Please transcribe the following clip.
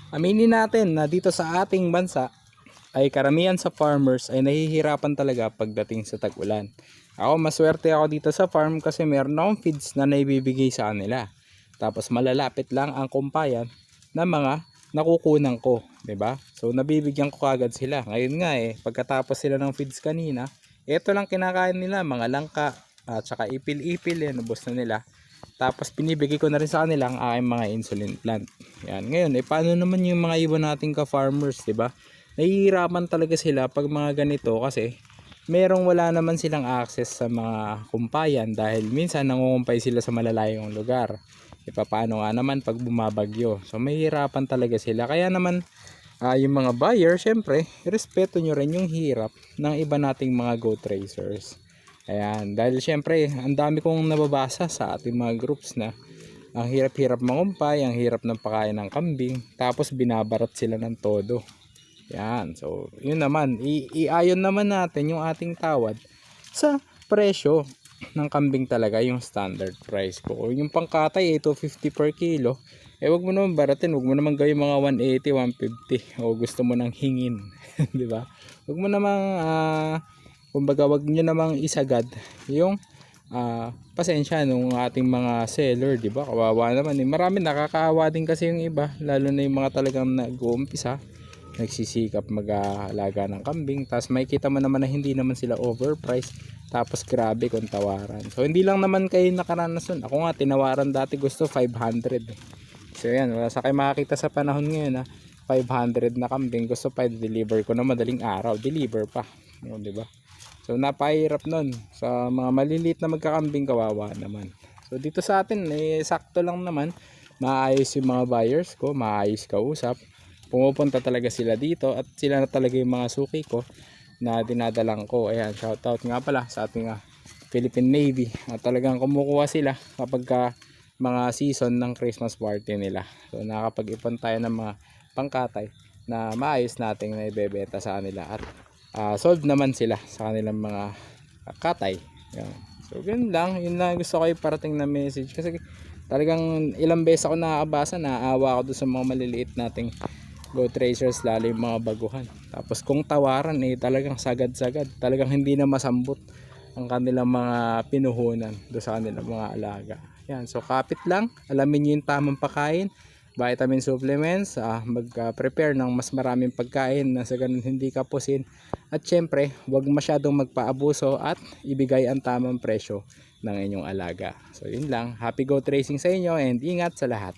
Aminin natin na dito sa ating bansa ay karamihan sa farmers ay nahihirapan talaga pagdating sa tag-ulan. Ako maswerte ako dito sa farm kasi meron akong feeds na naibibigay sa kanila. Tapos malalapit lang ang kumpayan na mga nakukunan ko, 'di ba? So nabibigyan ko kagad sila. Ngayon nga pagkatapos sila ng feeds kanina, ito lang kinakain nila, mga langka at saka ipil-ipil, ubos na nila. Tapos binibigay ko na rin sa kanila ang aking mga insulin plant. Yan. Ngayon, paano naman yung mga iba nating ka-farmers, 'di ba? Nahihirapan talaga sila pag mga ganito kasi merong wala naman silang access sa mga kumpayan dahil minsan nangungumpay sila sa malalayong lugar. Paano nga naman pag bumabagyo? So mahihirapan talaga sila. Kaya naman yung mga buyer, syempre, respeto nyo rin yung hirap ng iba nating mga goat racers. Ayan, dahil syempre, ang dami kong nababasa sa ating mga groups na ang hirap-hirap mangumpay, ang hirap ng pakain ng kambing, tapos binabarat sila ng todo. Yan, so yun naman, iayon naman natin yung ating tawad sa presyo ng kambing talaga, yung standard price ko. Yung pangkatay 250 per kilo, wag mo naman baratin, wag mo naman gawin mga 180, 150 o gusto mo nang hingin, 'di ba? Wag mo namang kumbaga wag niyo namang isagad yung pasensya nung ating mga seller, 'di ba? Kawawa naman Marami nakakaawa din kasi yung iba, lalo na yung mga talagang nag-uumpisa, nagsisikap mag-aalaga ng kambing, tapos makikita mo naman na hindi naman sila overpriced, tapos grabe kung tawaran. So hindi lang naman kayo nakaranas nun. Ako nga tinawaran dati, gusto 500 So yan, wala sa kayo makakita sa panahon ngayon 500 na kambing, gusto pa deliver ko na madaling araw, deliver pa, di ba? So napahirap nun sa mga maliliit na magkakambing, kawawa naman. So dito sa atin sakto lang naman, maayos yung mga buyers ko, maayos kausap, pumupunta talaga sila dito at sila na talaga yung mga suki ko na dinadalang ko. Ayan, shoutout nga pala sa ating Philippine Navy, talagang kumukuha sila kapag mga season ng Christmas party nila. So nakakapag-ipon tayo ng mga pangkatay na maayos nating na ibebenta sa kanila at sold naman sila sa kanilang mga katay. Yan. So yun lang gusto ko iparating na message kasi talagang ilang beses ako nakakabasa, naaawa ako doon sa mga maliliit nating goat racers, lalo yung mga baguhan. Tapos kung tawaran talagang sagad-sagad, talagang hindi na masambot ang kanilang mga pinuhunan doon sa kanilang mga alaga. Yan, so kapit lang, alamin niyo yung tamang pagkain, vitamin supplements, mag-prepare ng mas maraming pagkain na sa ganun hindi kapusin, at syempre huwag masyadong magpaabuso at ibigay ang tamang presyo ng inyong alaga. So yun lang, happy goat racing sa inyo and ingat sa lahat.